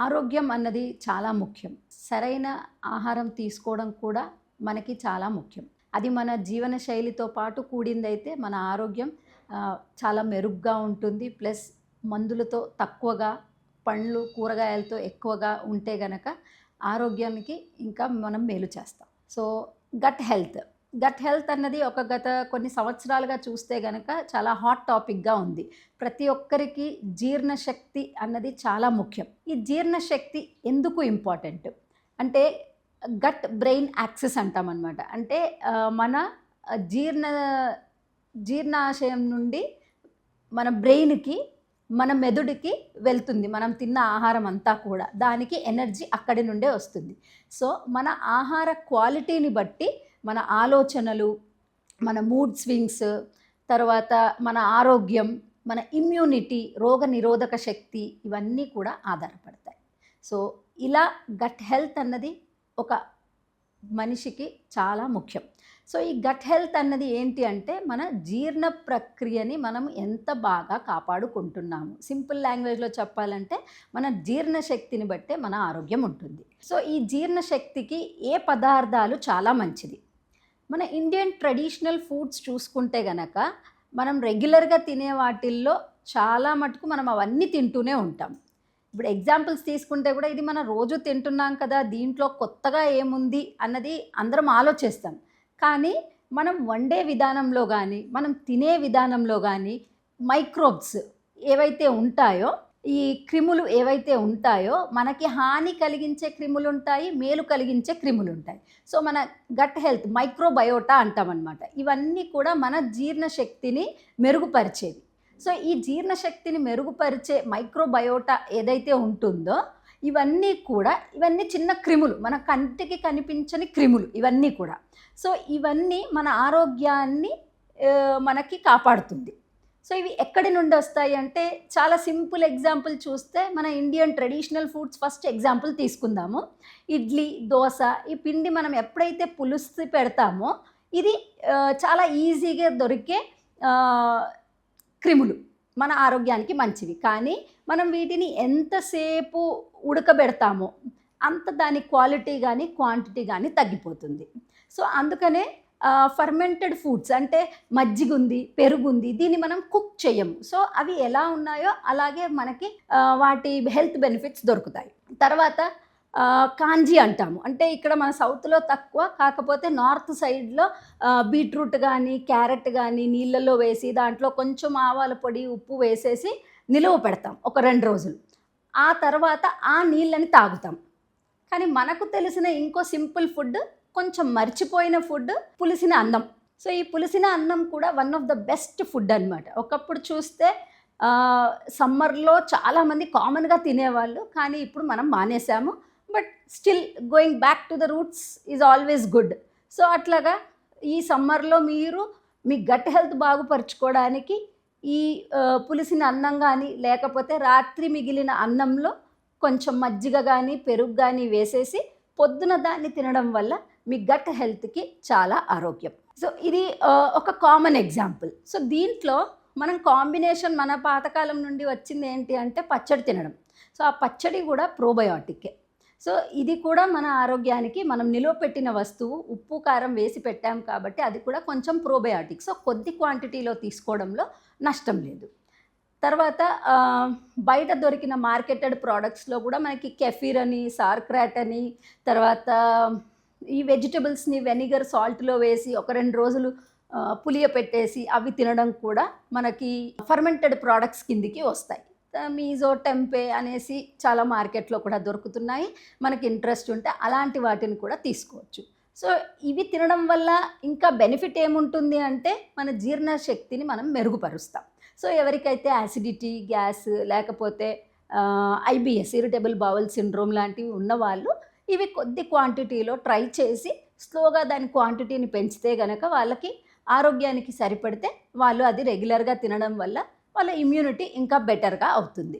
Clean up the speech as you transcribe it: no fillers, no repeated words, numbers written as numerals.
ఆరోగ్యం అన్నది చాలా ముఖ్యం. సరైన ఆహారం తీసుకోవడం కూడా మనకి చాలా ముఖ్యం. అది మన జీవన శైలితో పాటు కూడిందైతే మన ఆరోగ్యం చాలా మెరుగ్గా ఉంటుంది. ప్లస్ మందులతో తక్కువగా, పండ్లు, కూరగాయలతో ఎక్కువగా ఉంటే గనక ఆరోగ్యానికి ఇంకా మనం మేలు చేస్తాం. So gut health. Gut health అన్నది గత కొన్ని సంవత్సరాలుగా చూస్తే గనక చాలా హాట్ టాపిక్‌గా ఉంది. ప్రతి ఒక్కరికి జీర్ణశక్తి అన్నది చాలా ముఖ్యం. ఈ జీర్ణశక్తి ఎందుకు ఇంపార్టెంట్ అంటే గట్ బ్రెయిన్ యాక్సిస్ అంటామనమాట. అంటే మన జీర్ణ జీర్ణాశయం నుండి మన బ్రెయిన్‌కి, మన మెదడుకి వెళ్తుంది. మనం తిన్న ఆహారం అంతా కూడా. దానికి ఎనర్జీ అక్కడి నుండే వస్తుంది. సో మన ఆహార క్వాలిటీని బట్టి మన ఆలోచనలు, మన మూడ్ స్వింగ్స్, తర్వాత మన ఆరోగ్యం, మన ఇమ్యూనిటీ, రోగనిరోధక శక్తి ఇవన్నీ కూడా ఆధారపడతాయి. సో ఇలా గట్ హెల్త్ అన్నది ఒక మనిషికి చాలా ముఖ్యం. సో ఈ గట్ హెల్త్ అన్నది ఏంటి అంటే మన జీర్ణ ప్రక్రియని మనం ఎంత బాగా కాపాడుకుంటున్నాము. సింపుల్ లాంగ్వేజ్లో చెప్పాలంటే మన జీర్ణశక్తిని బట్టే మన ఆరోగ్యం ఉంటుంది. సో ఈ జీర్ణశక్తికి ఏ పదార్థాలు చాలా మంచిది. మన ఇండియన్ ట్రెడిషనల్ ఫుడ్స్ చూసుకుంటే గనక మనం రెగ్యులర్గా తినే వాటిల్లో చాలా మటుకు మనం అవన్నీ తింటూనే ఉంటాం. ఇప్పుడు ఎగ్జాంపుల్స్ తీసుకుంటే కూడా ఇది మనం రోజు తింటున్నాం కదా, దీంట్లో కొత్తగా ఏముంది అన్నది అందరం ఆలోచిస్తాం. కానీ మనం వండే విధానంలో కానీ, మనం తినే విధానంలో కానీ మైక్రోబ్స్ ఏవైతే ఉంటాయో, ఈ క్రిములు ఏవైతే ఉంటాయో మనకి హాని కలిగించే క్రిములు ఉంటాయి, మేలు కలిగించే క్రిములు ఉంటాయి. సో మన గట్ హెల్త్ మైక్రోబయోటా అంటామన్నమాట. ఇవన్నీ కూడా మన జీర్ణశక్తిని మెరుగుపరిచేవి. సో ఈ జీర్ణశక్తిని మెరుగుపరిచే మైక్రోబయోటా ఏదైతే ఉంటుందో ఇవన్నీ చిన్న క్రిములు, మన కంటికి కనిపించని క్రిములు ఇవన్నీ కూడా. సో ఇవన్నీ మన ఆరోగ్యాన్ని మనకి కాపాడుతుంది. సో ఇవి ఎక్కడి నుండి వస్తాయి అంటే చాలా సింపుల్ ఎగ్జాంపుల్ చూస్తే మన Indian traditional foods first example తీసుకుందాము. ఇడ్లీ, దోశ, ఈ పిండి మనం ఎప్పుడైతే పులుసు పెడతామో ఇది చాలా ఈజీగా దొరికే క్రిములు, మన ఆరోగ్యానికి మంచివి. కానీ మనం వీటిని ఎంతసేపు ఉడకబెడతామో అంత దాని క్వాలిటీ కానీ క్వాంటిటీ కానీ తగ్గిపోతుంది. సో అందుకనే ఫర్మెంటెడ్ ఫుడ్స్ అంటే మజ్జిగ ఉంది, పెరుగు ఉంది, దీన్ని మనం కుక్ చేయము. సో అవి ఎలా ఉన్నాయో అలాగే మనకి వాటి హెల్త్ బెనిఫిట్స్ దొరుకుతాయి. తర్వాత కాంజీ అంటాము. అంటే ఇక్కడ మన సౌత్లో తక్కువ, కాకపోతే నార్త్ సైడ్లో బీట్రూట్ కానీ క్యారెట్ కానీ నీళ్ళల్లో వేసి దాంట్లో కొంచెం ఆవాల పొడి, ఉప్పు వేసేసి నిలువ పెడతాం ఒక 2 రోజులు. ఆ తర్వాత ఆ నీళ్ళని తాగుతాం. కానీ మనకు తెలిసిన ఇంకో సింపుల్ ఫుడ్, కొంచెం మర్చిపోయిన ఫుడ్, పులిసిన అన్నం. సో ఈ పులిసిన అన్నం కూడా one of the best food అనమాట. ఒకప్పుడు చూస్తే సమ్మర్లో చాలామంది కామన్గా తినేవాళ్ళు, కానీ ఇప్పుడు మనం మానేసాము. But still going back to the roots is always good. So అట్లాగా ఈ సమ్మర్లో మీరు మీ గట్ హెల్త్ బాగుపరుచుకోవడానికి ఈ పులిసిన అన్నం కానీ, లేకపోతే రాత్రి మిగిలిన అన్నంలో కొంచెం మజ్జిగ కానీ పెరుగు కానీ వేసేసి పొద్దున దాన్ని తినడం వల్ల మీ గట్ హెల్త్కి చాలా ఆరోగ్యం. సో ఇది ఒక కామన్ ఎగ్జాంపుల్. సో దీంట్లో మనం కాంబినేషన్ మన పాతకాలం నుండి వచ్చింది ఏంటి అంటే పచ్చడి తినడం. సో ఆ పచ్చడి కూడా ప్రోబయోటికే. సో ఇది కూడా మన ఆరోగ్యానికి, మనం నిలువ పెట్టిన వస్తువు ఉప్పు కారం వేసి పెట్టాం కాబట్టి అది కూడా కొంచెం ప్రోబయోటిక్. సో కొద్ది క్వాంటిటీలో తీసుకోవడంలో నష్టం లేదు. తర్వాత బయట దొరికిన మార్కెటెడ్ ప్రోడక్ట్స్లో కూడా మనకి కెఫీర్ అని, సార్క్రాట్ అని, తర్వాత ఈ వెజిటబుల్స్ని వెనిగర్ సాల్ట్లో వేసి ఒక 2 రోజులు పులియ పెట్టేసి అవి తినడం కూడా మనకి ఫర్మెంటెడ్ ప్రోడక్ట్స్ కిందికి వస్తాయి. మీజో, టెంపే అనేసి చాలా మార్కెట్లో కూడా దొరుకుతున్నాయి. మనకి ఇంట్రెస్ట్ ఉంటే అలాంటి వాటిని కూడా తీసుకోవచ్చు. సో ఇవి తినడం వల్ల ఇంకా బెనిఫిట్ ఏముంటుంది అంటే మన జీర్ణశక్తిని మనం మెరుగుపరుస్తాం. సో ఎవరికైతే యాసిడిటీ, గ్యాస్, లేకపోతే ఐబిఎస్, ఇరిటబుల్ బౌల్ సిండ్రోమ్ లాంటివి ఉన్నవాళ్ళు ఇవి కొద్ది క్వాంటిటీలో ట్రై చేసి స్లోగా దాని క్వాంటిటీని పెంచితే కనుక వాళ్ళకి ఆరోగ్యానికి సరిపడితే వాళ్ళు అది రెగ్యులర్గా తినడం వల్ల వాళ్ళ ఇమ్యూనిటీ ఇంకా బెటర్గా అవుతుంది.